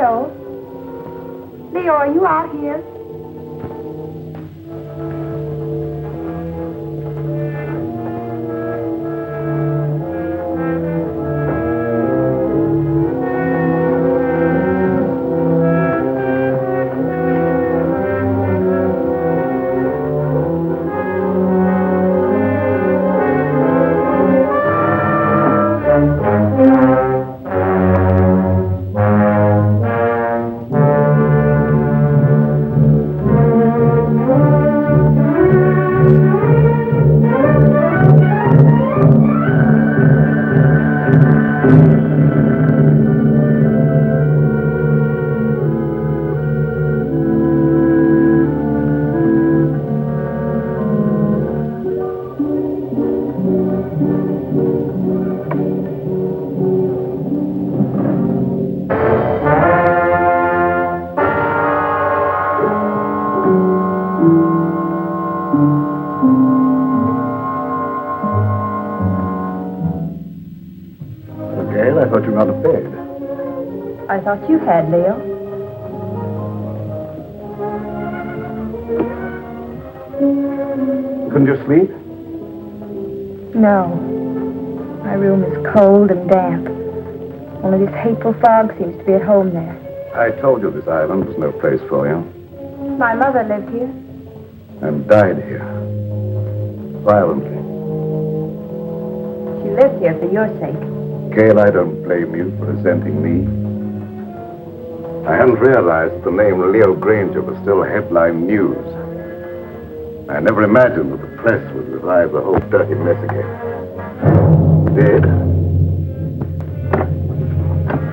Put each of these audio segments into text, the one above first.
Leo? Leo, are you out here? I thought you were out of bed. I thought you had, Leo. Couldn't you sleep? No. My room is cold and damp. Only this hateful fog seems to be at home there. I told you this island was no place for you. My mother lived here. And died here. Violently. She lived here for your sake. Gail, I don't blame you for resenting me. I hadn't realized the name Leo Granger was still headline news. I never imagined that the press would revive the whole dirty mess again. Dead?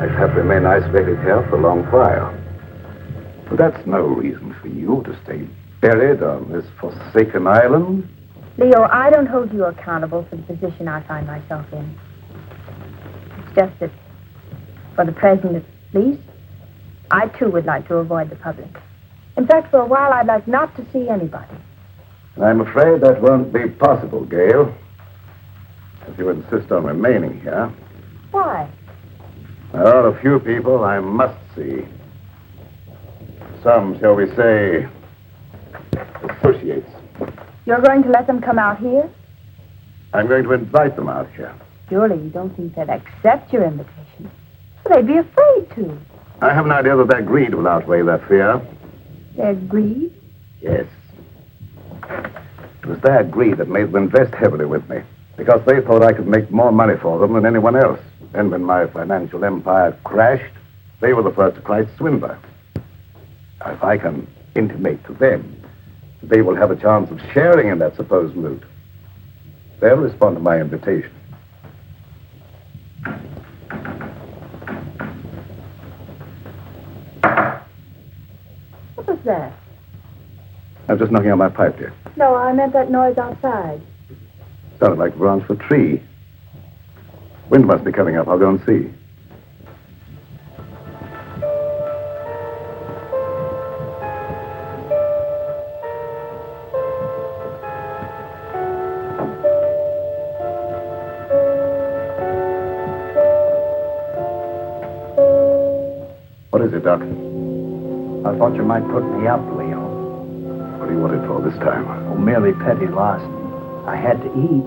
I'd have to remain isolated here for a long while. But that's no reason for you to stay buried on this forsaken island. Leo, I don't hold you accountable for the position I find myself in. It's just that, for the present at least, I too would like to avoid the public. In fact, for a while, I'd like not to see anybody. I'm afraid that won't be possible, Gail. If you insist on remaining here. Why? There are a few people I must see. Some, shall we say, associates. You're going to let them come out here? I'm going to invite them out here. Surely you don't think they'd accept your invitation. Well, they'd be afraid to. I have an idea that their greed will outweigh that fear. Their greed? Yes. It was their greed that made them invest heavily with me, because they thought I could make more money for them than anyone else. And when my financial empire crashed, they were the first to cry swindler. If I can intimate to them that they will have a chance of sharing in that supposed loot, they'll respond to my invitation. What was that? I'm just knocking on my pipe, dear. No, I meant that noise outside. Sounded like the branch of a tree. Wind must be coming up. I'll go and see. What is it, Doc? I thought you might put me up, Leo. What do you want it for this time? Oh, merely petty larceny. I had to eat.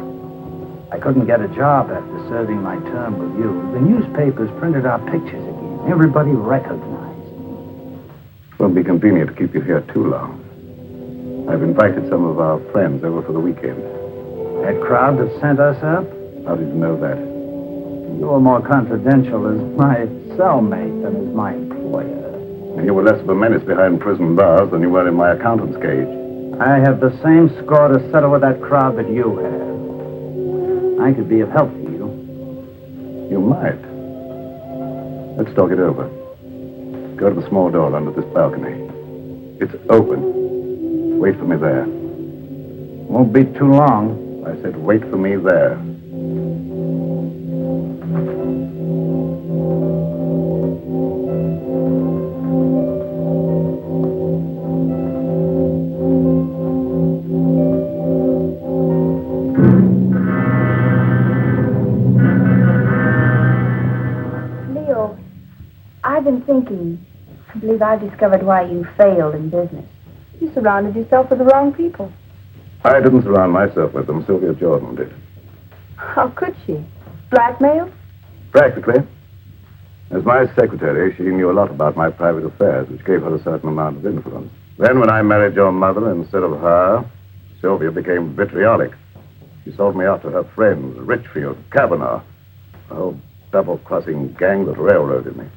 I couldn't get a job after serving my term with you. The newspapers printed our pictures again. Everybody recognized me. It won't be convenient to keep you here too long. I've invited some of our friends over for the weekend. That crowd that sent us up? How did you know that? You were more confidential as my cellmate than as my employer. And you were less of a menace behind prison bars than you were in my accountant's cage. I have the same score to settle with that crowd that you have. I could be of help to you. You might. Let's talk it over. Go to the small door under this balcony. It's open. Wait for me there. Won't be too long. I said wait for me there. I've been thinking, I believe I've discovered why you failed in business. You surrounded yourself with the wrong people. I didn't surround myself with them. Sylvia Jordan did. How could she? Blackmail? Practically. As my secretary, she knew a lot about my private affairs, which gave her a certain amount of influence. Then when I married your mother instead of her, Sylvia became vitriolic. She sold me out to her friends, Richfield, Kavanaugh, a whole double-crossing gang that railroaded me.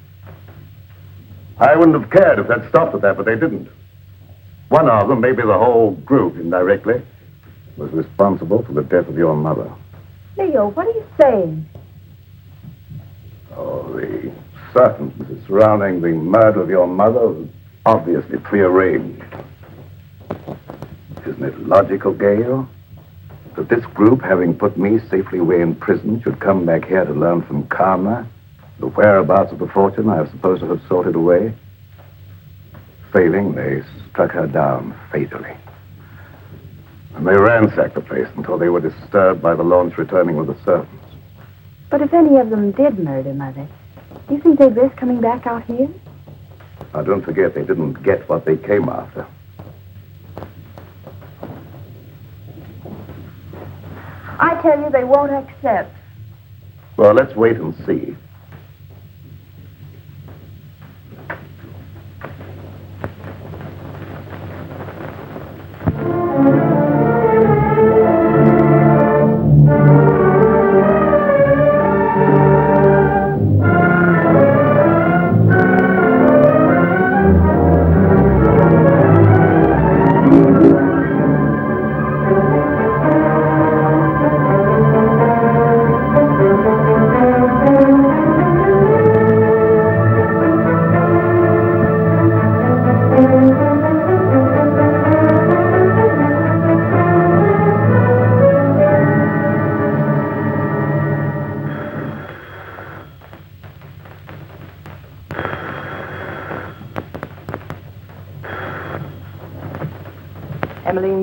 I wouldn't have cared if they'd stopped at that, but they didn't. One of them, maybe the whole group indirectly, was responsible for the death of your mother. Leo, what are you saying? Oh, the circumstances surrounding the murder of your mother was obviously prearranged. Isn't it logical, Gail, that this group, having put me safely away in prison, should come back here to learn from Karma the whereabouts of the fortune I was supposed to have sorted away? Failing, they struck her down fatally. And they ransacked the place until they were disturbed by the launch returning with the servants. But if any of them did murder Mother, do you think they'd risk coming back out here? Now, don't forget they didn't get what they came after. I tell you, they won't accept. Well, let's wait and see.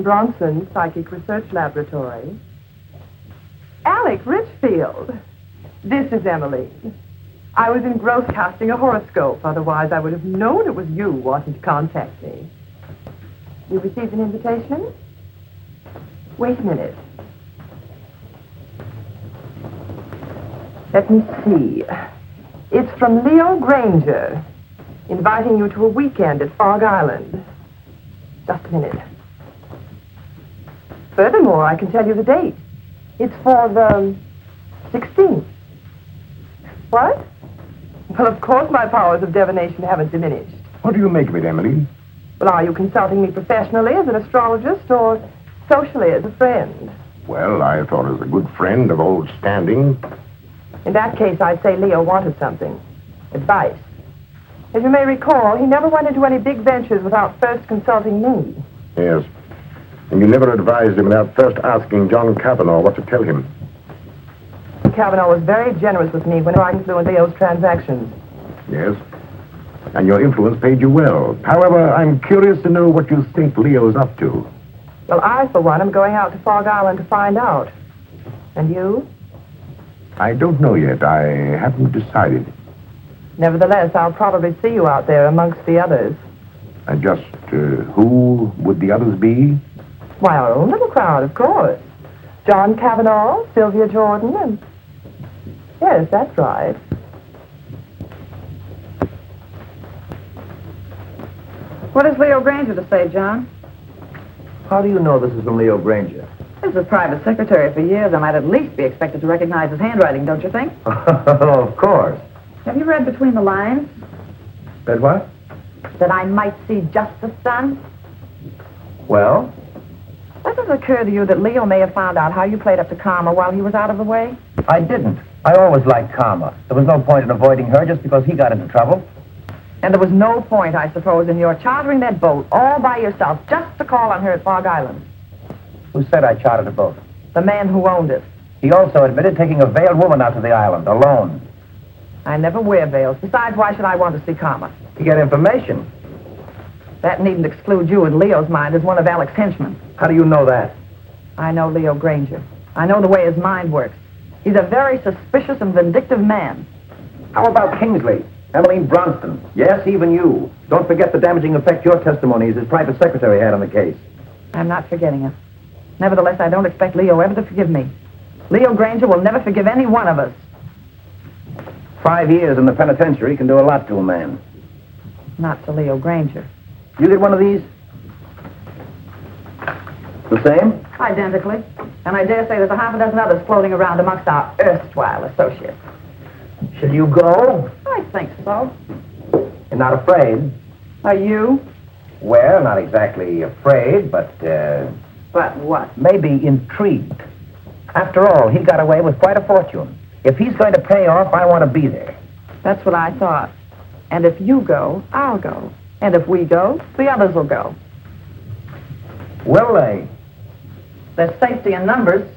Bronson, Psychic Research Laboratory. Alec Richfield. This is Emmeline. I was engrossed casting a horoscope. Otherwise, I would have known it was you wanting to contact me. You received an invitation? Wait a minute. Let me see. It's from Leo Granger, inviting you to a weekend at Fog Island. Just a minute. Furthermore, I can tell you the date. It's for the 16th. What? Well, of course my powers of divination haven't diminished. What do you make of it, Emily? Well, are you consulting me professionally as an astrologist or socially as a friend? Well, I thought as a good friend of old standing. In that case, I'd say Leo wanted something. Advice. As you may recall, he never went into any big ventures without first consulting me. Yes. And you never advised him without first asking John Kavanaugh what to tell him. Kavanaugh was very generous with me when I influenced Leo's transactions. Yes. And your influence paid you well. However, I'm curious to know what you think Leo's up to. Well, I, for one, am going out to Fog Island to find out. And you? I don't know yet. I haven't decided. Nevertheless, I'll probably see you out there amongst the others. And just who would the others be? Why, our own little crowd, of course. John Kavanaugh, Sylvia Jordan, and... Yes, that's right. What has Leo Granger to say, John? How do you know this is from Leo Granger? As a private secretary for years, I might at least be expected to recognize his handwriting, don't you think? Of course. Have you read between the lines? Read what? That I might see justice done? Well? Does it occur to you that Leo may have found out how you played up to Karma while he was out of the way? I didn't. I always liked Karma. There was no point in avoiding her just because he got into trouble. And there was no point, I suppose, in your chartering that boat all by yourself just to call on her at Fog Island. Who said I chartered a boat? The man who owned it. He also admitted taking a veiled woman out to the island, alone. I never wear veils. Besides, why should I want to see Karma? To get information. That needn't exclude you in Leo's mind as one of Alec's henchmen. How do you know that? I know Leo Granger. I know the way his mind works. He's a very suspicious and vindictive man. How about Kingsley? Emmeline Bronston. Yes, even you. Don't forget the damaging effect your testimony as his private secretary had on the case. I'm not forgetting it. Nevertheless, I don't expect Leo ever to forgive me. Leo Granger will never forgive any one of us. 5 years in the penitentiary can do a lot to a man. Not to Leo Granger. You get one of these? The same? Identically. And I dare say there's a half a dozen others floating around amongst our erstwhile associates. Shall you go? I think so. You're not afraid? Are you? Well, not exactly afraid, but, But what? maybe intrigued. After all, he got away with quite a fortune. If he's going to pay off, I want to be there. That's what I thought. And if you go, I'll go. And if we go, the others will go. Will they? There's safety in numbers.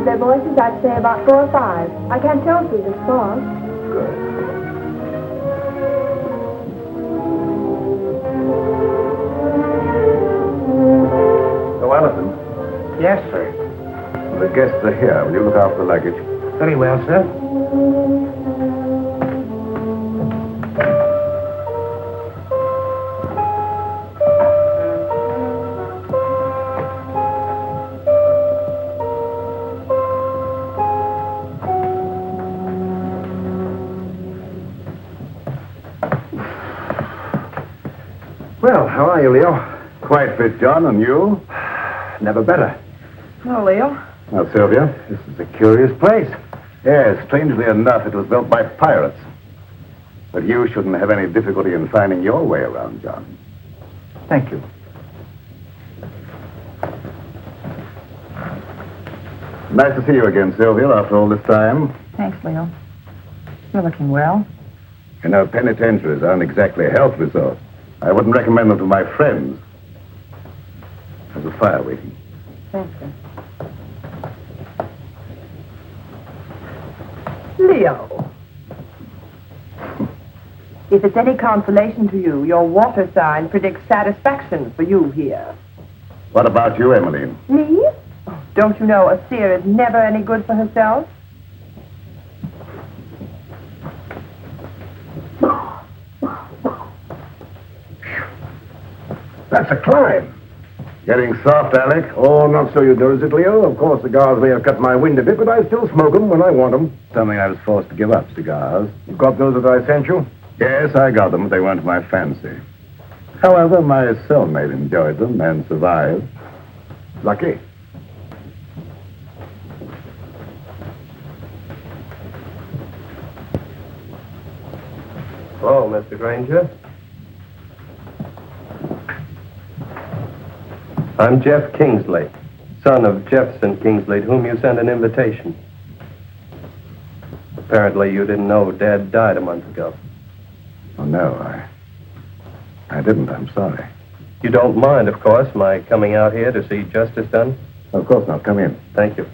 Their voices, I'd say about 4 or 5. I can't tell through this fog. Good. So, Allison. Yes, sir. The guests are here. Will you look after the luggage? Very well, sir. Well, how are you, Leo? Quite fit, John, and you? Never better. No, Leo. Now, Sylvia, This is a curious place. yes, strangely enough, it was built by pirates. But you shouldn't have any difficulty in finding your way around, John. Thank you. Nice to see you again, Sylvia, after all this time. Thanks, Leo. You're looking well. You know, penitentiaries aren't exactly health resorts. I wouldn't recommend them to my friends. There's a fire waiting. Thanks, sir. Leo. If it's any consolation to you, your water sign predicts satisfaction for you here. What about you, Emmeline? Me? Oh, don't you know a seer is never any good for herself? That's a climb. Getting soft, Alec? Oh, not so you do, is it, Leo? Of course, cigars may have cut my wind a bit, but I still smoke them when I want them. Something I was forced to give up, cigars. You got those that I sent you? Yes, I got them, but they weren't my fancy. However, my cellmate enjoyed them and survived. Lucky. Hello, Mr. Granger. I'm Jeff Kingsley, son of Jefferson Kingsley, to whom you sent an invitation. Apparently you didn't know Dad died a month ago. Oh, no, I didn't. I'm sorry. You don't mind, of course, my coming out here to see justice done? Of course not. Come in. Thank you.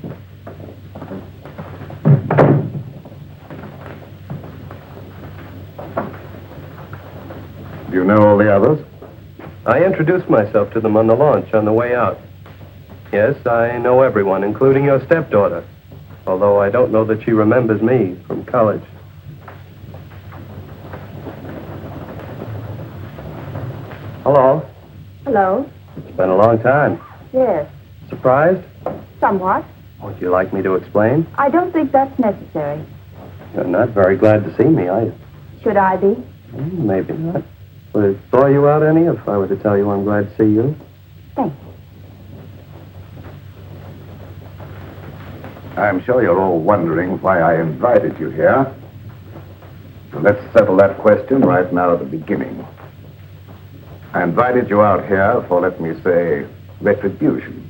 Do you know all the others? I introduced myself to them on the launch on the way out. Yes, I know everyone, including your stepdaughter, although I don't know that she remembers me from college. Hello. Hello? It's been a long time. Yes. Surprised? Somewhat. Would you like me to explain? I don't think that's necessary. You're not very glad to see me, are you? Should I be? Maybe not. Would it bore you out any if I were to tell you I'm glad to see you? Thank you. I'm sure you're all wondering why I invited you here. So let's settle that question right now at the beginning. I invited you out here for, let me say, retribution.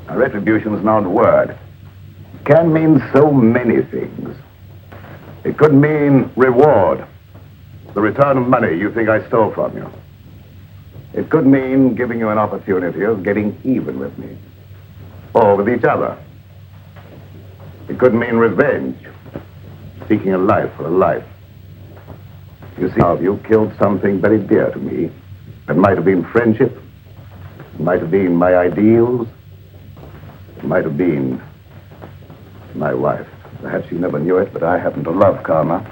Now, retribution is not a word. It can mean so many things. It could mean reward, the return of money you think I stole from you. It could mean giving you an opportunity of getting even with me, or with each other. It could mean revenge, seeking a life for a life. You see, you killed something very dear to me. It might have been friendship. It might have been my ideals. It might have been my wife. Perhaps you never knew it, but I happen to love Karma.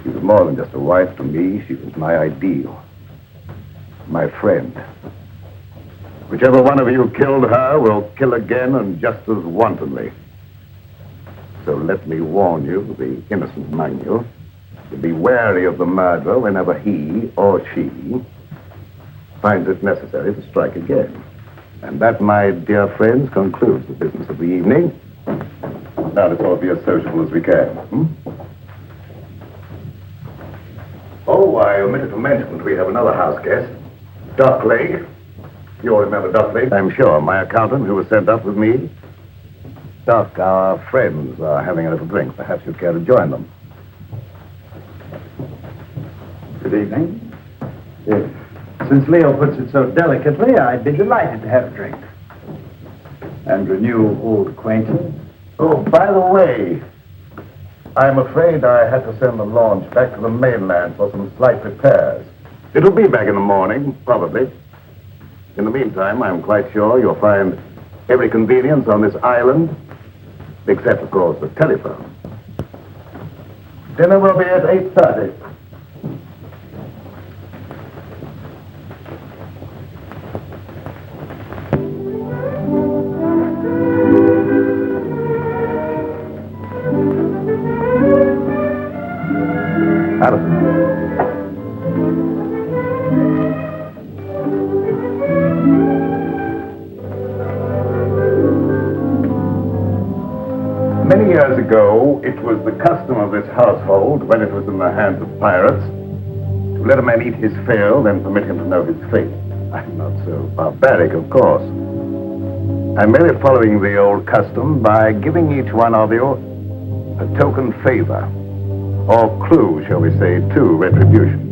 She was more than just a wife to me. She was my ideal, my friend. Whichever one of you killed her will kill again and just as wantonly. So let me warn you, the innocent among you, to be wary of the murderer whenever he or she finds it necessary to strike again. And that, my dear friends, concludes the business of the evening. Now let's all be as sociable as we can. Oh, I omitted to mention that we have another house guest, Doc Lake. You all remember Doc Lake, I'm sure, my accountant who was sent up with me. Doc, our friends are having a little drink. Perhaps you'd care to join them. Good evening. Yes. Since Leo puts it so delicately, I'd be delighted to have a drink. And renew old acquaintance. Oh, by the way, I'm afraid I had to send the launch back to the mainland for some slight repairs. It'll be back in the morning, probably. In the meantime, I'm quite sure you'll find every convenience on this island, except, of course, the telephone. Dinner will be at 8:30. Many years ago, it was the custom of this household, when it was in the hands of pirates, to let a man eat his fill, then permit him to know his fate. I'm not so barbaric, of course. I'm merely following the old custom by giving each one of you a token favor, or clue, shall we say, to retribution.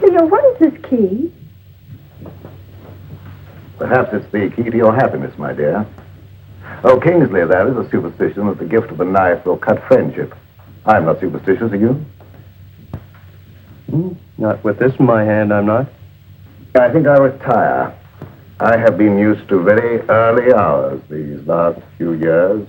Leo, what is this key? Perhaps it's the key to your happiness, my dear. Oh, Kingsley, that is a superstition that the gift of a knife will cut friendship. I'm not superstitious, are you? Not with this in my hand, I'm not. I think I'll retire. I have been used to very early hours these last few years.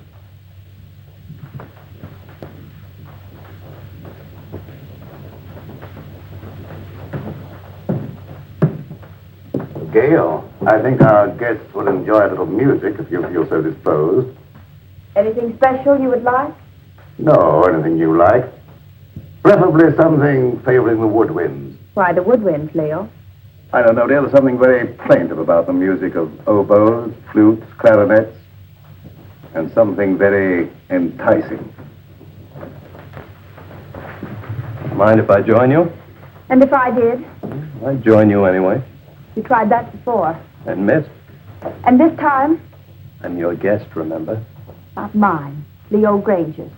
Gail, I think our guests will enjoy a little music if you feel so disposed. Anything special you would like? No, anything you like. Preferably something favoring the woodwinds. Why, the woodwinds, Leo. I don't know, dear. There's something very plaintive about the music of oboes, flutes, clarinets, and something very enticing. Mind if I join you? And if I did? I'd join you anyway. You tried that before. And missed. And this time? I'm your guest, remember? Not mine. Leo Granger's.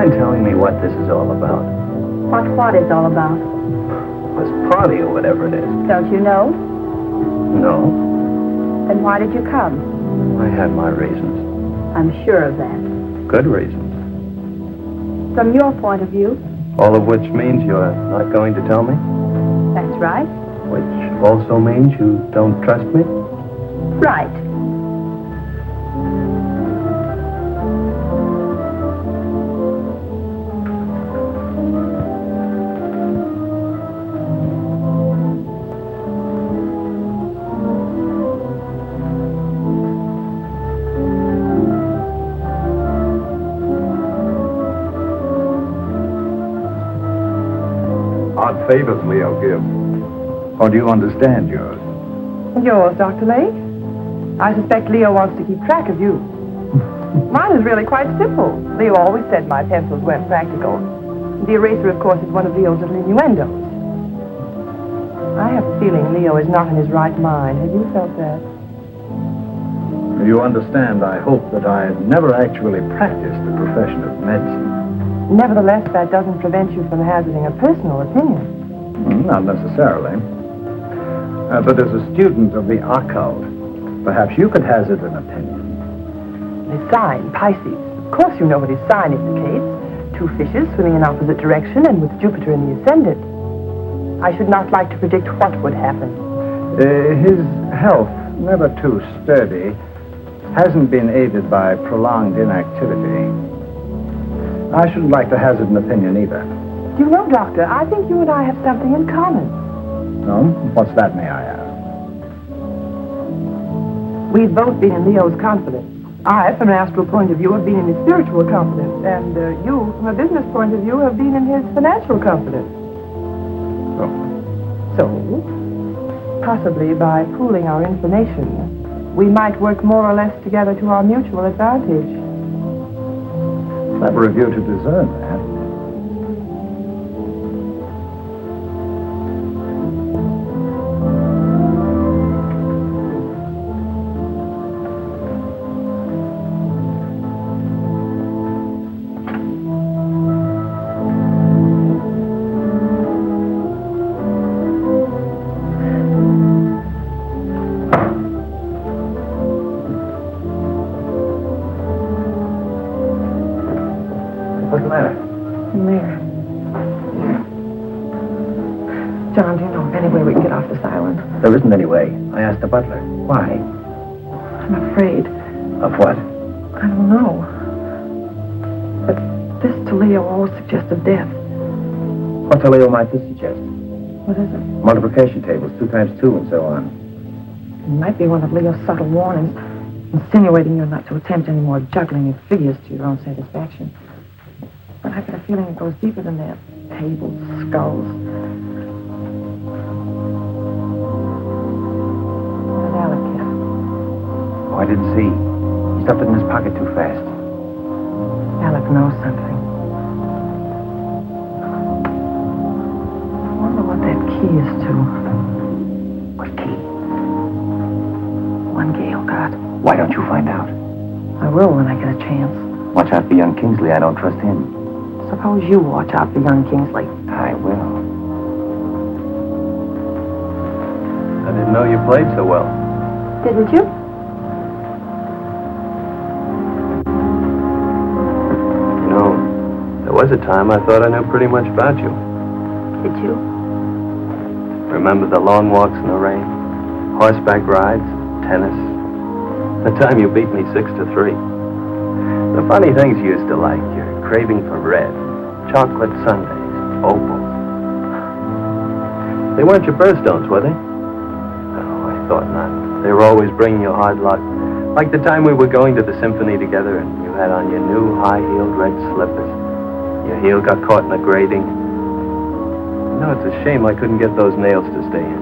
Telling me what this is all about. What is all about? This party or whatever it is. Don't you know? No, Then why did you come? I had my reasons. I'm sure of that. Good reasons. From your point of view, All of which means you're not going to tell me? that's right. Which also means you don't trust me? Right. Odd favors Leo gives. Or do you understand yours? Yours, Dr. Lake? I suspect Leo wants to keep track of you. Mine is really quite simple. Leo always said my pencils weren't practical. The eraser, of course, is one of Leo's little innuendos. I have a feeling Leo is not in his right mind. Have you felt that? You understand, I hope that I've never actually practiced the profession of medicine. Nevertheless, that doesn't prevent you from hazarding a personal opinion. Not necessarily. But as a student of the occult, perhaps you could hazard an opinion. His sign, Pisces. Of course you know what his sign indicates. Two fishes swimming in opposite direction and with Jupiter in the ascendant. I should not like to predict what would happen. His health, never too sturdy, hasn't been aided by prolonged inactivity. I shouldn't like to hazard an opinion either. You know, Doctor, I think you and I have something in common. No? What's that, may I ask? We've both been in Leo's confidence. I, from an astral point of view, have been in his spiritual confidence, and you, from a business point of view, have been in his financial confidence. So, possibly by pooling our information, we might work more or less together to our mutual advantage. Clever of you to discern that. What's the matter? There. John, do you know of any way we can get off this island? There isn't any way. I asked the butler. Why? I'm afraid. Of what? I don't know. But this to Leo always suggested death. What to Leo might this suggest? What is it? Multiplication tables, 2 times 2 and so on. It might be one of Leo's subtle warnings, insinuating you're not to attempt any more juggling of figures to your own satisfaction. But I get a feeling it goes deeper than that. Tables, skulls. What did Alec get? Oh, I didn't see. He stuffed it in his pocket too fast. Alec know something. I wonder what that key is to. What key? One Gail got. Why don't you find out? I will when I get a chance. Watch out for young Kingsley. I don't trust him. Suppose you watch out for young Kingsley. I will. I didn't know you played so well. Didn't you? You know, there was a time I thought I knew pretty much about you. Did you? Remember the long walks in the rain? Horseback rides? Tennis? The time you beat me 6-3. The funny things you used to like. Your craving for red. Chocolate sundaes. Opals. They weren't your birthstones, were they? Oh, I thought not. They were always bringing you hard luck. Like the time we were going to the symphony together and you had on your new high-heeled red slippers. Your heel got caught in the grating. You know, it's a shame I couldn't get those nails to stay in.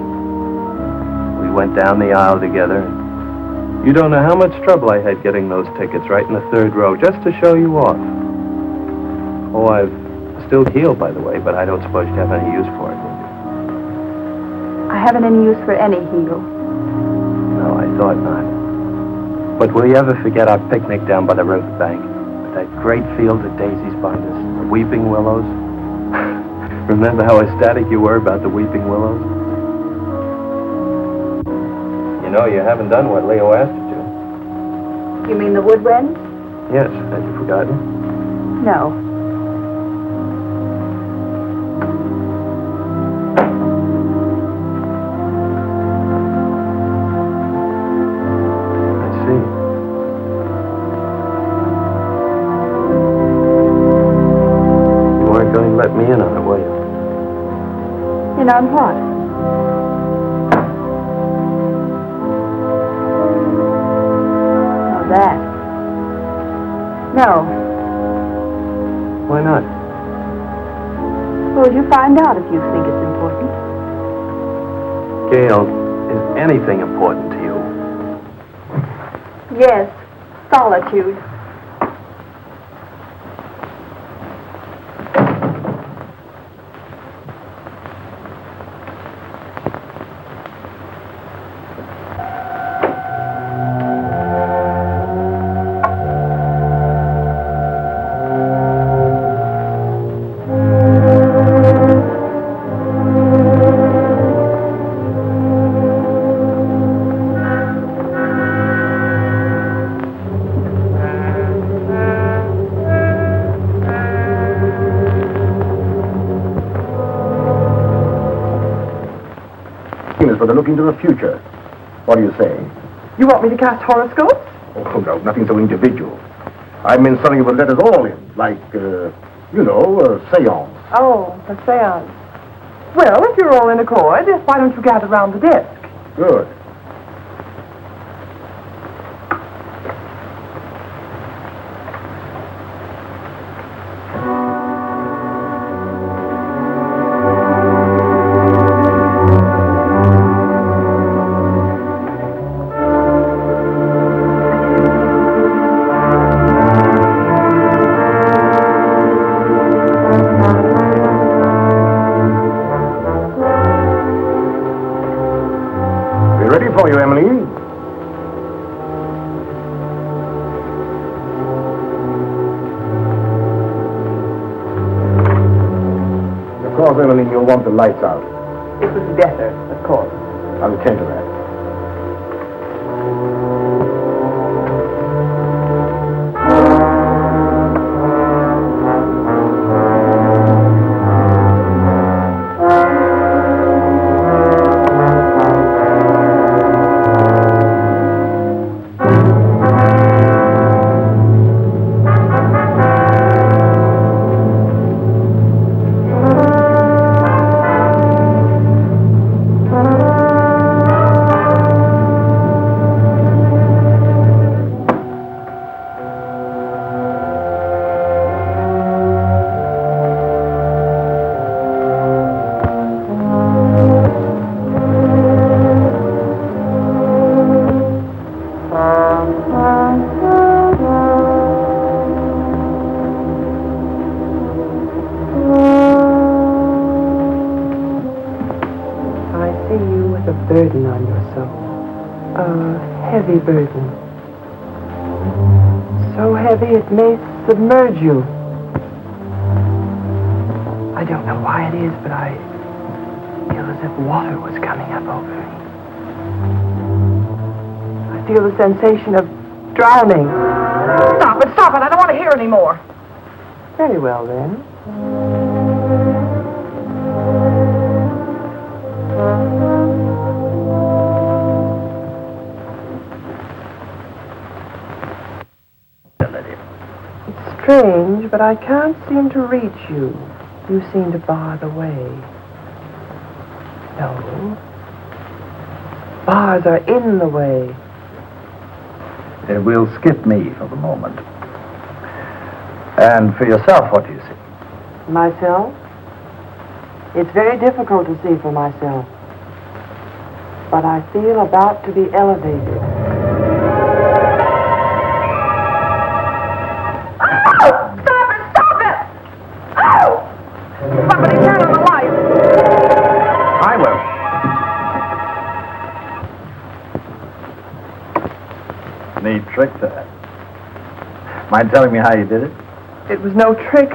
We went down the aisle together. You don't know how much trouble I had getting those tickets right in the third row just to show you off. Oh, I've still heeled, by the way, but I don't suppose you have any use for it, do you? I haven't any use for any heel. No, I thought not. But will you ever forget our picnic down by the riverbank? With that great field of daisies behind us, the weeping willows? Remember how ecstatic you were about the weeping willows? You know, you haven't done what Leo asked you to. You mean the woodwind? Yes, had you forgotten? No. I see. You weren't going to let me in on it, were you? In on what? That. No. Why not? Suppose you find out if you think it's important. Gail, is anything important to you? Yes. Solitude. For the look into the future. What do you say? You want me to cast horoscopes? Oh, no, nothing so individual. I meant something that would let us all in, like, a seance. Oh, a seance. Well, if you're all in accord, why don't you gather round the desk? Good. For you, Emily. Of course, Emily, you'll want the lights out. It was better, of course. I'll attend to that. heavy burden. So heavy it may submerge you. I don't know why it is, but I feel as if water was coming up over me. I feel the sensation of drowning. Stop it, stop it. I don't want to hear any more. Very well, then. It's strange, but I can't seem to reach you. You seem to bar the way. No. Bars are in the way. We'll skip me for the moment. And for yourself, what do you see? Myself? It's very difficult to see for myself. But I feel about to be elevated. Oh! Stop it! Stop it! Oh! Somebody turn on the light. I will. Neat trick, that. Mind telling me how you did it? It was no trick.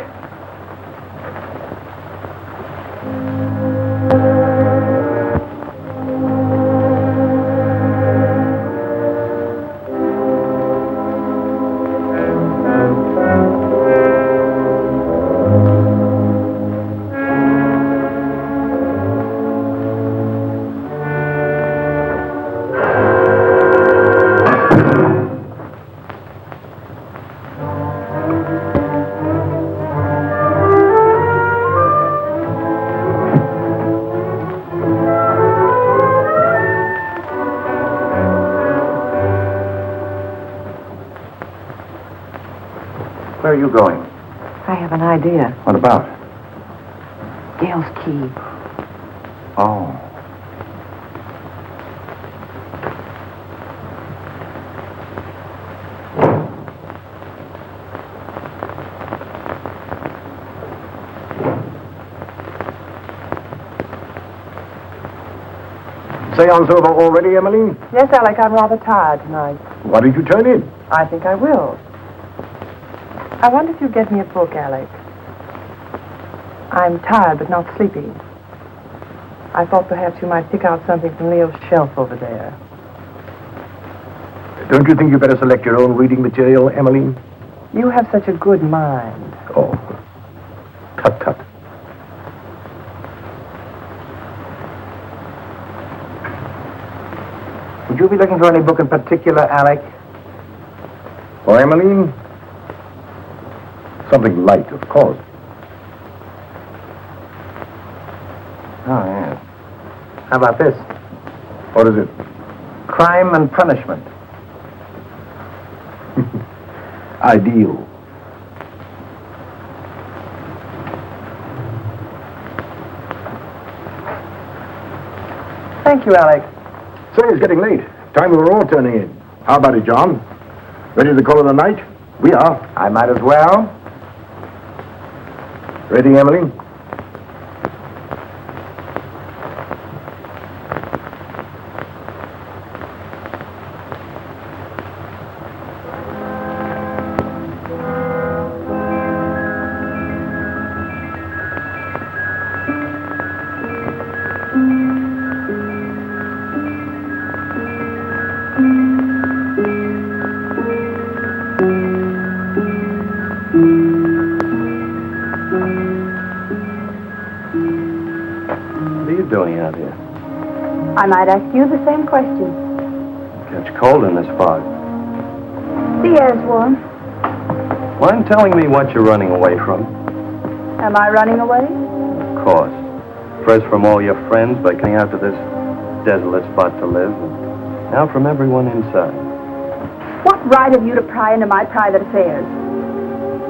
Where are you going? I have an idea. What about? Gail's key. Oh. Seance over already, Emmeline? Yes, Alec, I'm rather tired tonight. Why did you turn in? I think I will. I wonder if you'd get me a book, Alec. I'm tired but not sleepy. I thought perhaps you might pick out something from Leo's shelf over there. Don't you think you better select your own reading material, Emmeline? You have such a good mind. Oh, tut tut. Would you be looking for any book in particular, Alec? For Emmeline? Something light, of course. Oh, yes. How about this? What is it? Crime and Punishment. Ideal. Thank you, Alec. Say, it's getting late. Time we were all turning in. How about it, John? Ready to call it a night? We are. I might as well. Ready, Emily? I might ask you the same question. Catch cold in this fog. The air's warm. Mind telling me what you're running away from? Am I running away? Of course. First from all your friends by coming out to this desolate spot to live, and now from everyone inside. What right have you to pry into my private affairs?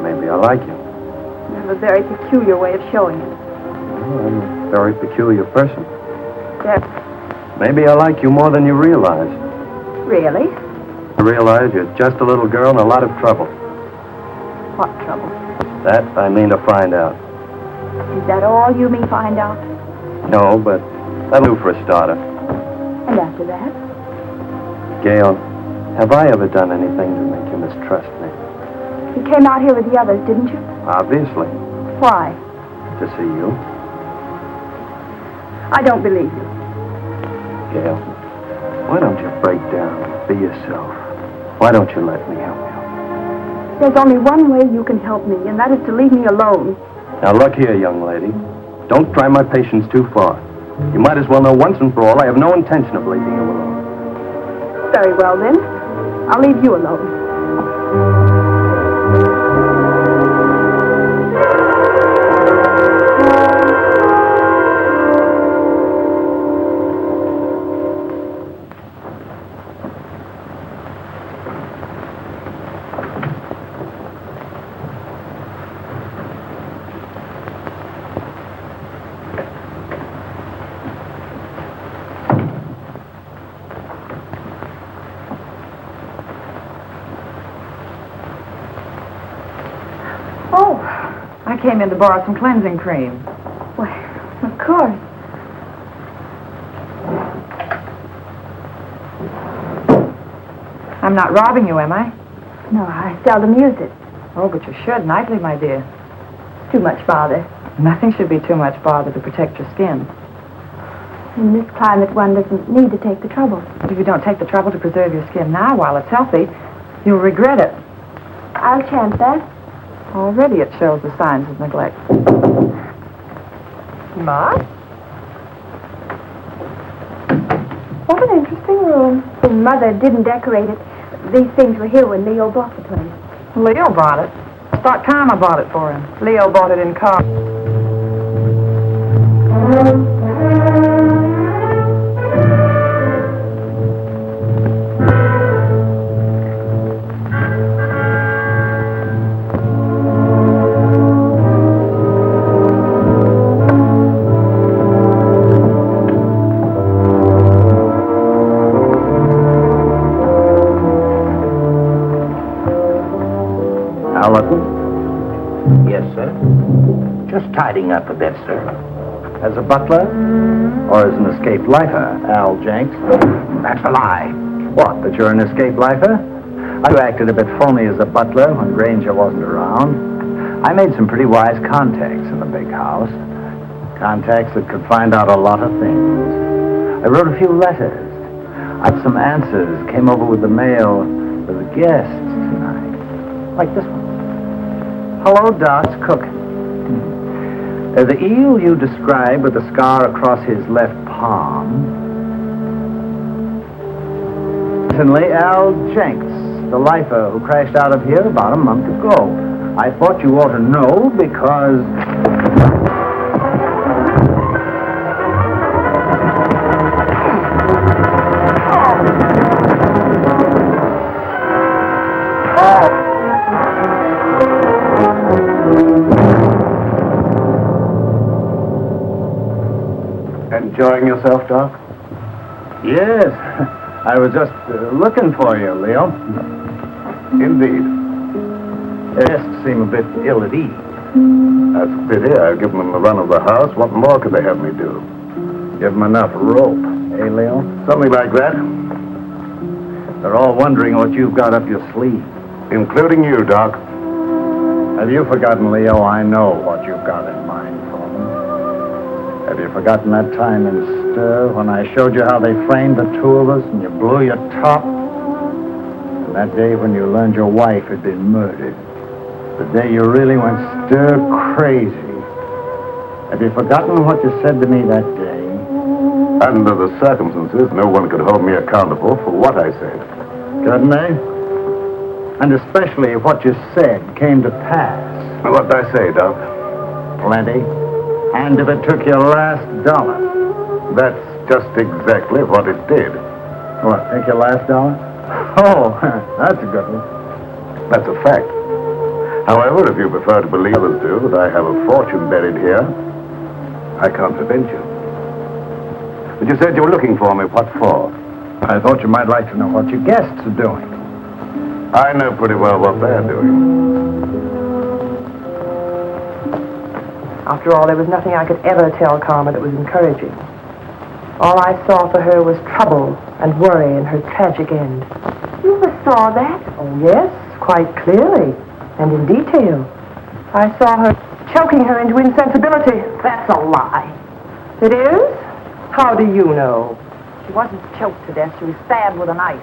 Maybe I like you. You have a very peculiar way of showing it. Well, I'm a very peculiar person. Yes. Maybe I like you more than you realize. Really? I realize you're just a little girl in a lot of trouble. What trouble? That I mean to find out. Is that all you mean find out? No, but that'll do for a starter. And after that? Gail, Have I ever done anything to make you mistrust me? You came out here with the others, didn't you? Obviously. Why? To see you. I don't believe you. Gail, why don't you break down and be yourself? Why don't you let me help you? There's only one way you can help me, and that is to leave me alone. Now look here, young lady. Don't try my patience too far. You might as well know once and for all I have no intention of leaving you alone. Very well, then. I'll leave you alone. I came in to borrow some cleansing cream. Why, of course. I'm not robbing you, am I? No, I seldom use it. Oh, but you should nightly, my dear. Too much bother. Nothing should be too much bother to protect your skin. In this climate, one doesn't need to take the trouble. But if you don't take the trouble to preserve your skin now while it's healthy, you'll regret it. I'll chance that. Already it shows the signs of neglect. Ma? What an interesting room. Mother didn't decorate it. These things were here when Leo bought the place. Leo bought it. I thought Karma bought it for him. Leo bought it in car. Yes, sir. Just tidying up a bit, sir. As a butler? Or as an escaped lifer, Al Jenks? That's a lie. What, that you're an escaped lifer? I acted a bit phony as a butler when Granger wasn't around. I made some pretty wise contacts in the big house. Contacts that could find out a lot of things. I wrote a few letters. I had some answers. Came over with the mail for the guests tonight. Like this one. Hello, Doc's cooking. The eel you described with the scar across his left palm. Recently, Al Jenks, the lifer who crashed out of here about a month ago. I thought you ought to know because... Enjoying yourself, Doc? Yes. I was just looking for you, Leo. Indeed. The guests seem a bit ill at ease. That's a pity. I've given them the run of the house. What more could they have me do? Give them enough rope, eh, Leo? Something like that. They're all wondering what you've got up your sleeve. Including you, Doc. Have you forgotten, Leo? I know what you've got in mind for them. Have you forgotten that time in Stir when I showed you how they framed the two of us and you blew your top? And that day when you learned your wife had been murdered. The day you really went stir crazy. Have you forgotten what you said to me that day? Under the circumstances, no one could hold me accountable for what I said. Couldn't they? And especially if what you said came to pass. What did I say, Doc? Plenty. And if it took your last dollar. That's just exactly what it did. What, take your last dollar? Oh, that's a good one. That's a fact. However, if you prefer to believe others do that I have a fortune buried here, I can't prevent you. But you said you were looking for me. What for? I thought you might like to know what your guests are doing. I know pretty well what they're doing. After all, there was nothing I could ever tell Karma that was encouraging. All I saw for her was trouble and worry and her tragic end. You ever saw that? Oh, yes, quite clearly, and in detail. I saw her choking her into insensibility. That's a lie. It is? How do you know? She wasn't choked to death. She was stabbed with a knife.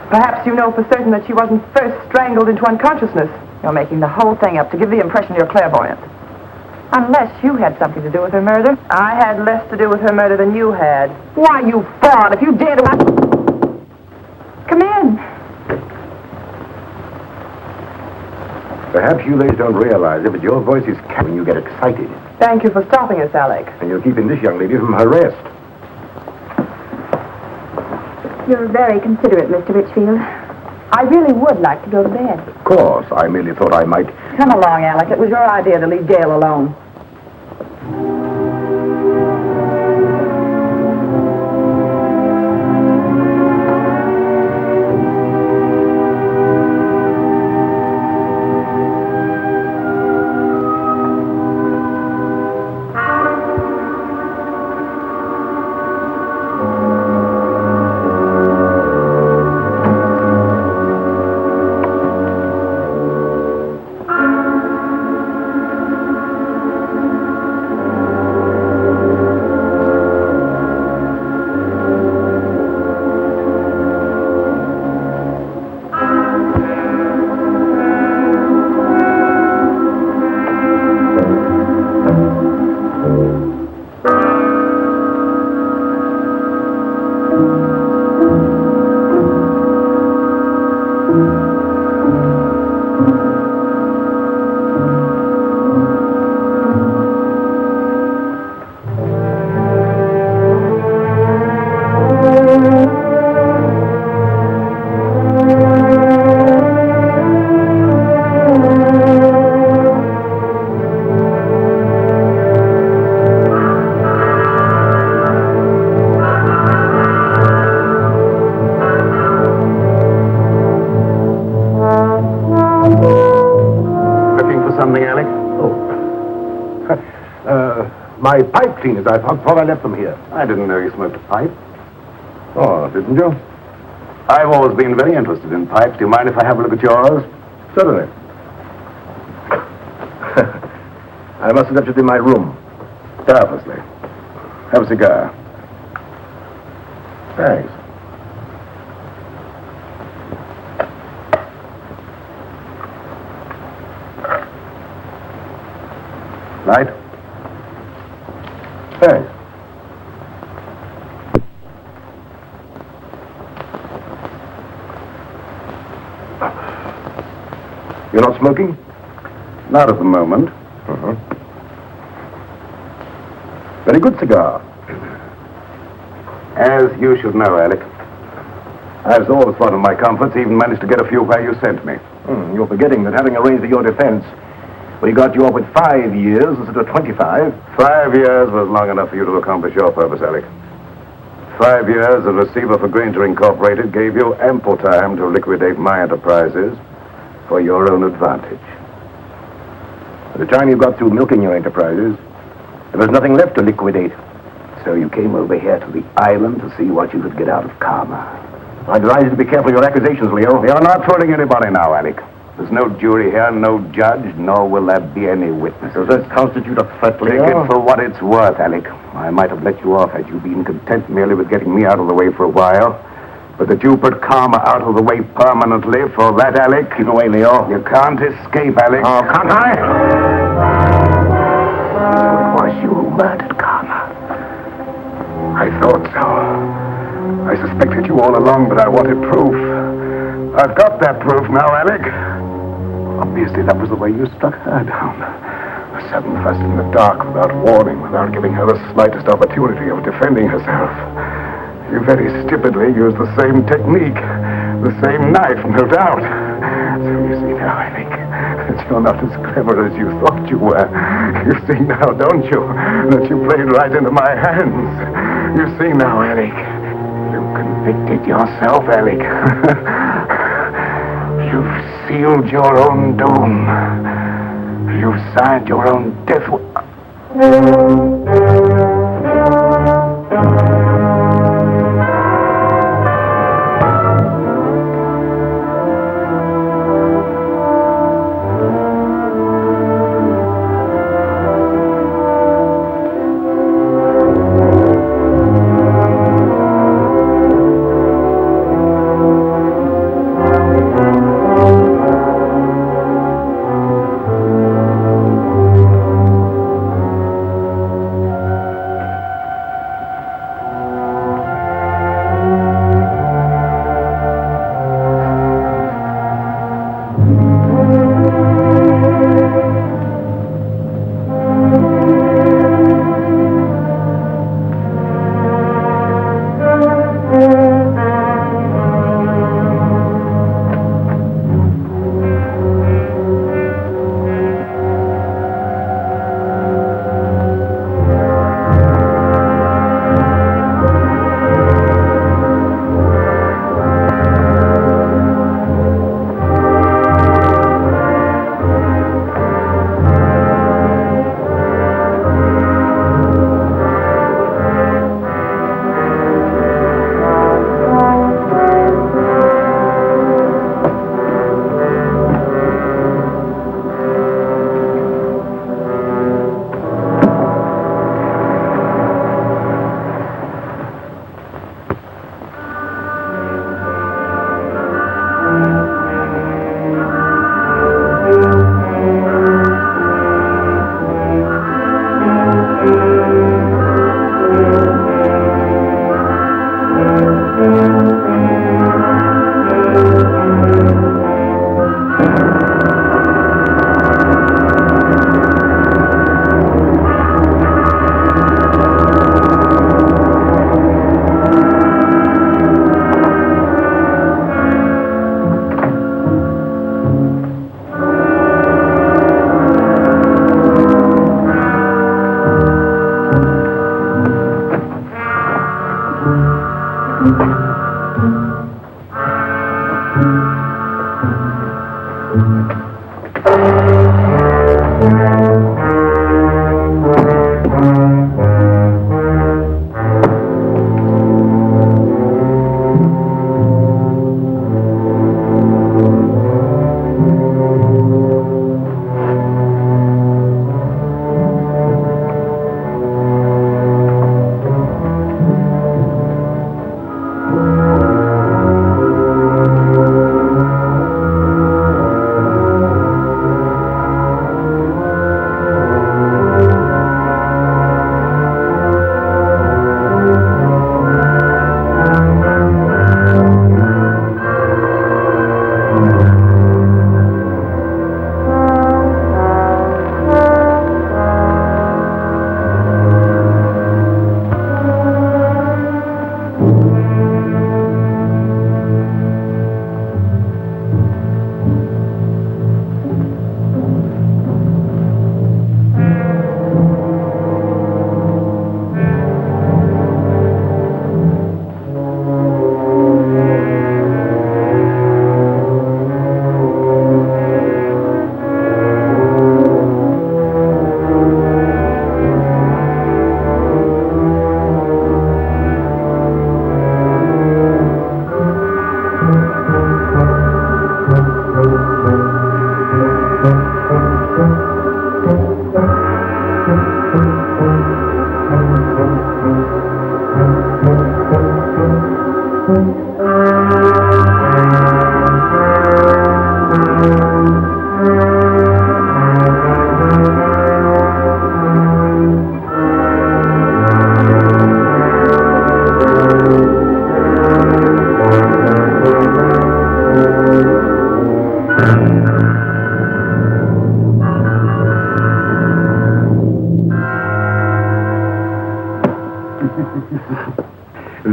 Perhaps you know for certain that she wasn't first strangled into unconsciousness. You're making the whole thing up to give the impression you're clairvoyant. Unless you had something to do with her murder. I had less to do with her murder than you had. Why, you fraud, if you dare to... Come in. Perhaps you ladies don't realize it, but your voice is when you get excited. Thank you for stopping us, Alec. And you're keeping this young lady from her rest. You're very considerate, Mr. Richfield. I really would like to go to bed. Of course, I merely thought I might... Come along, Alec. It was your idea to leave Gail alone. My pipe cleaners. I thought I left them here. I didn't know you smoked a pipe. Oh, didn't you? I've always been very interested in pipes. Do you mind if I have a look at yours? Certainly. I must have left it in my room. Purposely. Have a cigar. Thanks. Light? Thanks. You're not smoking? Not at the moment. Uh-huh. Very good cigar. As you should know, Alec, I've always thought of my comforts, even managed to get a few where you sent me. You're forgetting that having arranged for your defense, we got you off with 5 years instead of 25. 5 years was long enough for you to accomplish your purpose, Alec. 5 years as receiver for Granger Incorporated gave you ample time to liquidate my enterprises for your own advantage. By the time you got through milking your enterprises, there was nothing left to liquidate. So you came over here to the island to see what you could get out of karma. I'd advise you to be careful of your accusations, Leo. You're not fooling anybody now, Alec. There's no jury here, no judge, nor will there be any witnesses. Does that constitute a threat, Leo? Take it for what it's worth, Alec. I might have let you off had you been content merely with getting me out of the way for a while. But that you put karma out of the way permanently, for that, Alec... Keep away, Leo. You can't escape, Alec. Oh, can't I? So it was you who murdered karma. I thought so. I suspected you all along, but I wanted proof. I've got that proof now, Alec. Obviously, that was the way you struck her down. A sudden fuss in the dark, without warning, without giving her the slightest opportunity of defending herself. You very stupidly used the same technique, the same knife, no doubt. So you see now, Alec, that you're not as clever as you thought you were. You see now, don't you, that you played right into my hands. You see now, Alec, you convicted yourself, Alec. You've sealed your own doom. You've signed your own death.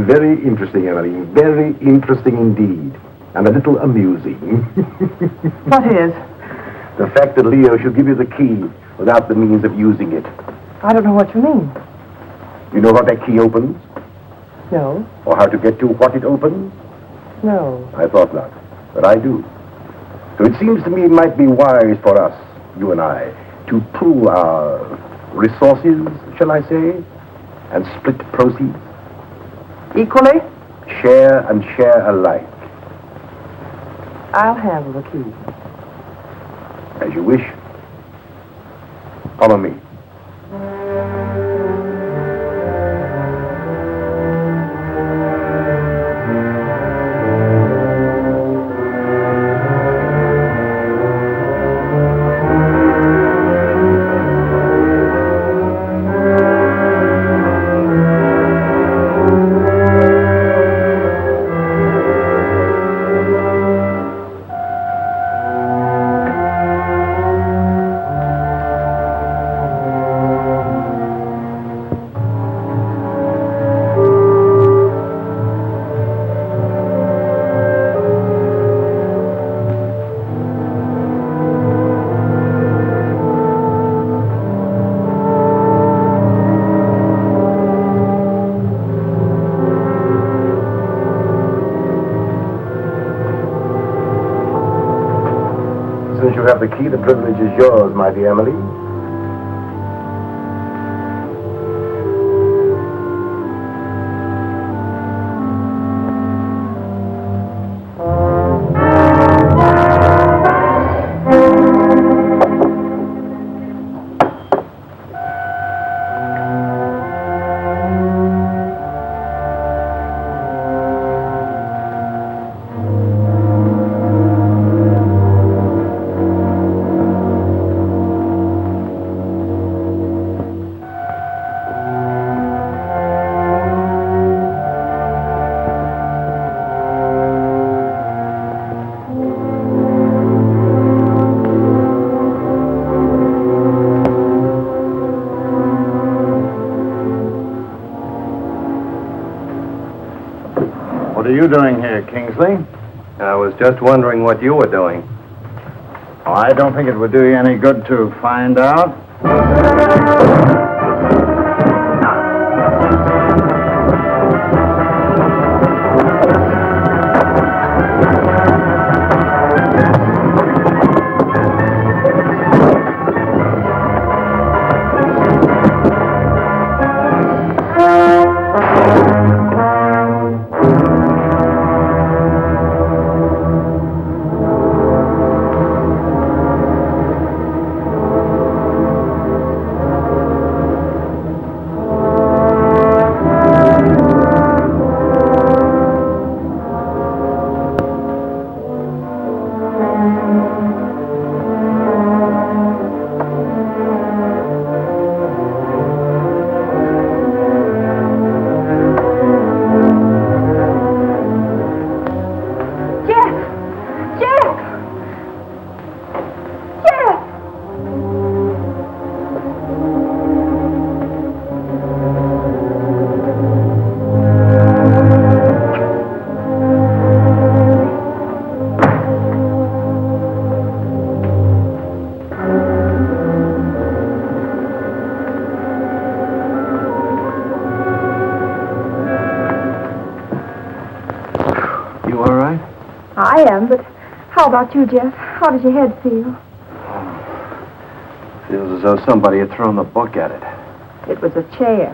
Very interesting, Emily. Very interesting indeed. And a little amusing. What is? The fact that Leo should give you the key without the means of using it. I don't know what you mean. You know what that key opens? No. Or how to get to what it opens? No. I thought not, but I do. So it seems to me it might be wise for us, you and I, to pool our resources, shall I say, and split proceeds. Equally? Share and share alike. I'll handle the key. As you wish. Follow me. Since you have the key, the privilege is yours, my dear Emily. What are you doing here, Kingsley? I was just wondering what you were doing. Oh, I don't think it would do you any good to find out. I am, but how about you, Jeff? How does your head feel? Feels as though somebody had thrown the book at it. It was a chair.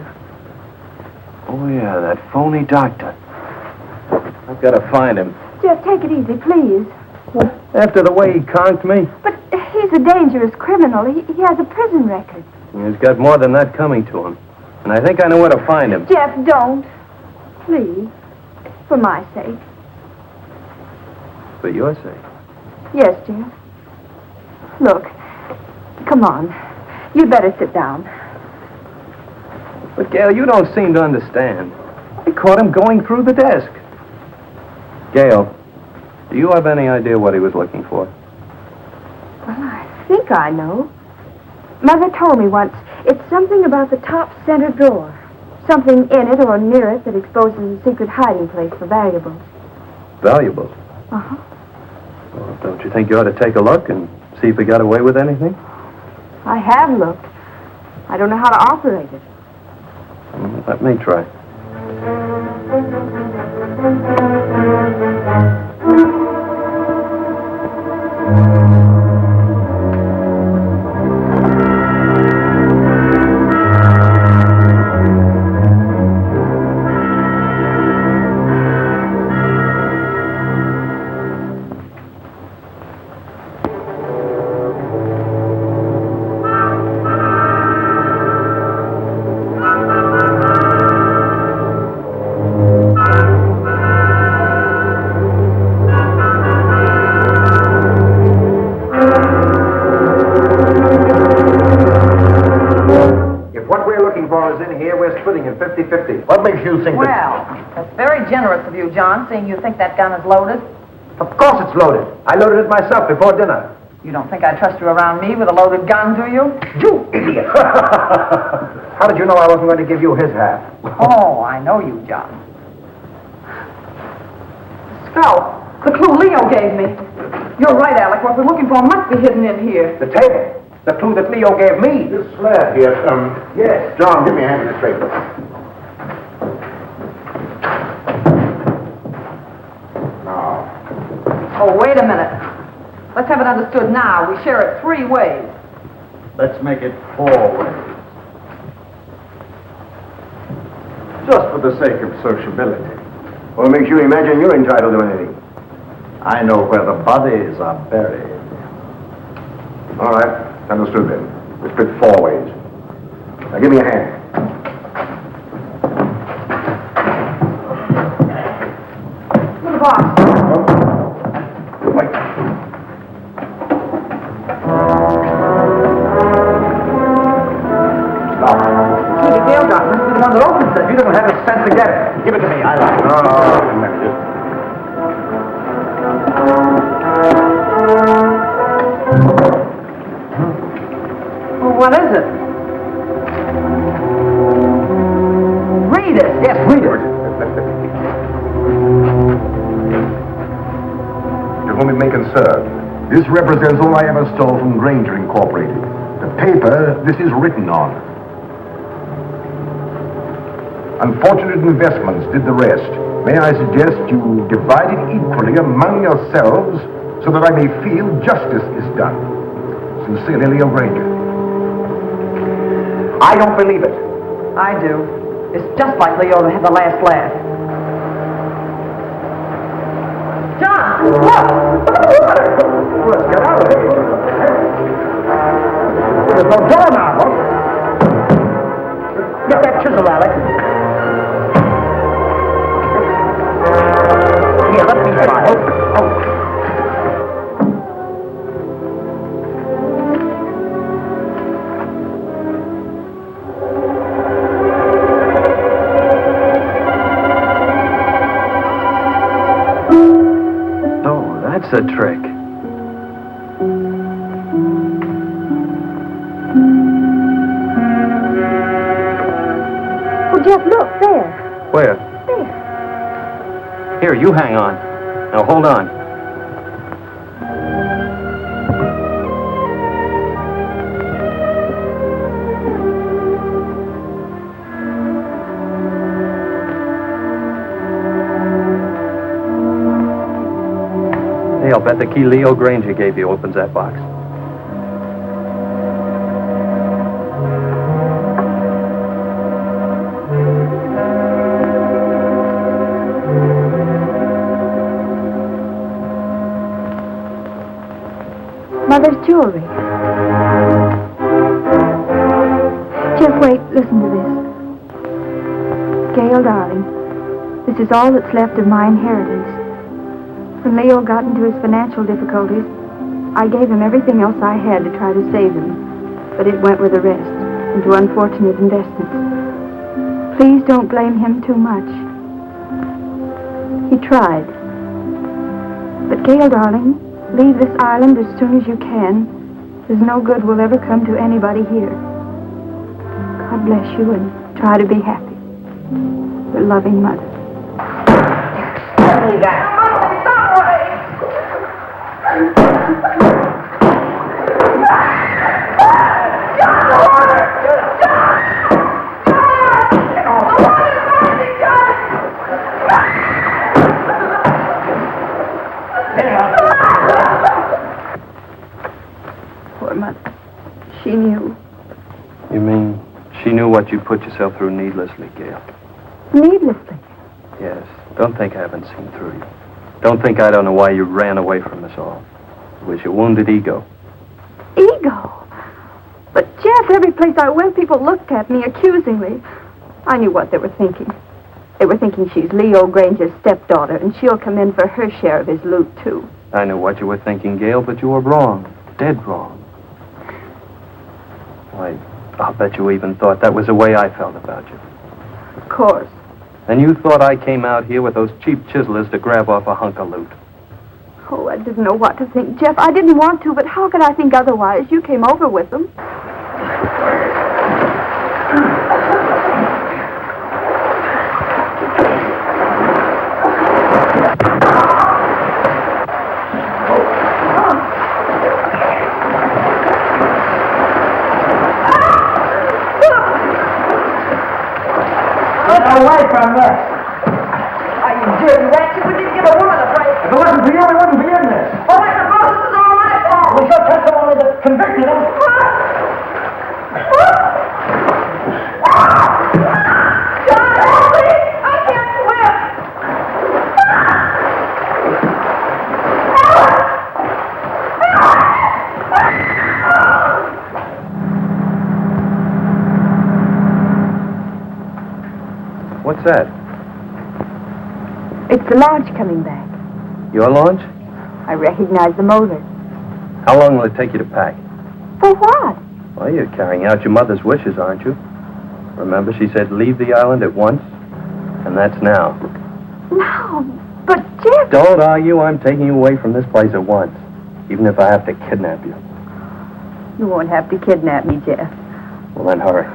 Oh, yeah, that phony doctor. I've got to find him. Jeff, take it easy, please. After the way he conked me? But he's a dangerous criminal. He has a prison record. He's got more than that coming to him. And I think I know where to find him. Jeff, don't. Please. For my sake. For your sake. Yes, Jeff. Look. Come on. You'd better sit down. But, Gail, you don't seem to understand. I caught him going through the desk. Gail, do you have any idea what he was looking for? Well, I think I know. Mother told me once. It's something about the top center drawer. Something in it or near it that exposes a secret hiding place for valuables. Valuables? Uh-huh. Well, don't you think you ought to take a look and see if he got away with anything? I have looked. I don't know how to operate it. Let me try. Splitting it 50-50. What makes you think Well, that's very generous of you, John, seeing you think that gun is loaded. Of course it's loaded. I loaded it myself before dinner. You don't think I trust you around me with a loaded gun, do you? You idiot! How did you know I wasn't going to give you his half? Oh, I know you, John. Scout, the clue Leo gave me. You're right, Alec. What we're looking for must be hidden in here. The table. The clue that Leo gave me. This slab here, Yes. John, give me a hand in this paper. Now. Oh, wait a minute. Let's have it understood now. We share it 3 ways. Let's make it 4 ways. Just for the sake of sociability. What makes you imagine you're entitled to anything? I know where the bodies are buried. All right. Understood then. We split 4 ways. Now give me a hand. The box. Wait. Stop. See, the Gale gun must be the one that opens it. You don't have the sense to get it. Give it to me. I like it. No, manage it. What is it? Read it. Yes, read it. To whom it may concern, this represents all I ever stole from Granger Incorporated. The paper this is written on. Unfortunate investments did the rest. May I suggest you divide it equally among yourselves so that I may feel justice is done. Sincerely, Leo Granger. I don't believe it. I do. It's just like Leo to have the last laugh. John, look! Look at the water! Let's get out of here. There's no door now, huh? Get that chisel, Alec. Here, let me try. Oh. That's a trick. Oh, Jeff, look, there. Where? There. Here, you hang on. Now, hold on. Hey, I'll bet the key Leo Granger gave you opens that box. Mother's jewelry. Jeff, wait, listen to this. Gail, darling, this is all that's left of my inheritance. When Leo got into his financial difficulties, I gave him everything else I had to try to save him, but it went with the rest, into unfortunate investments. Please don't blame him too much. He tried. But Gail, darling, leave this island as soon as you can. There's no good will ever come to anybody here. God bless you and try to be happy. Your loving mother. Tell me that. Poor mother. She knew. You mean she knew what you put yourself through needlessly, Gail? Needlessly. Yes. Don't think I haven't seen through you. Don't think I don't know why you ran away from us all. It was your wounded ego. Ego? But, Jeff, every place I went, people looked at me accusingly. I knew what they were thinking. They were thinking she's Leo Granger's stepdaughter, and she'll come in for her share of his loot, too. I knew what you were thinking, Gail, but you were wrong. Dead wrong. Why, I'll bet you even thought that was the way I felt about you. Of course. And you thought I came out here with those cheap chiselers to grab off a hunk of loot. Oh, I didn't know what to think, Jeff. I didn't want to, but how could I think otherwise? You came over with them. Away from this. Are you dirty rats? You wouldn't give a woman a break. If it wasn't for you, we wouldn't be in this. Oh, I suppose this is all my fault. We shall testimony that convicted him. John, help me! I can't swim! What's that? It's the launch coming back. Your launch? I recognize the motor. How long will it take you to pack? For what? Well, you're carrying out your mother's wishes, aren't you? Remember, she said leave the island at once? And that's now. No, but Jeff... Don't argue. I'm taking you away from this place at once. Even if I have to kidnap you. You won't have to kidnap me, Jeff. Well, then hurry.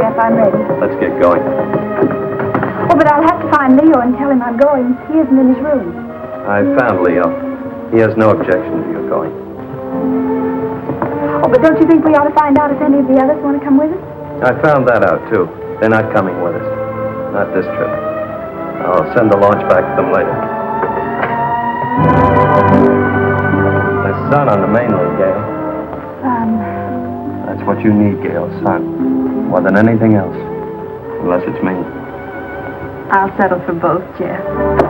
Jeff. I'm ready. Let's get going. Oh, but I'll have to find Leo and tell him I'm going. He isn't in his room. I found Leo. He has no objection to your going. Oh, but don't you think we ought to find out if any of the others want to come with us? I found that out, too. They're not coming with us. Not this trip. I'll send the launch back to them later. There's sun on the mainland, Gail. That's what you need, Gail, sun. More than anything else. Unless it's me. I'll settle for both, Jeff.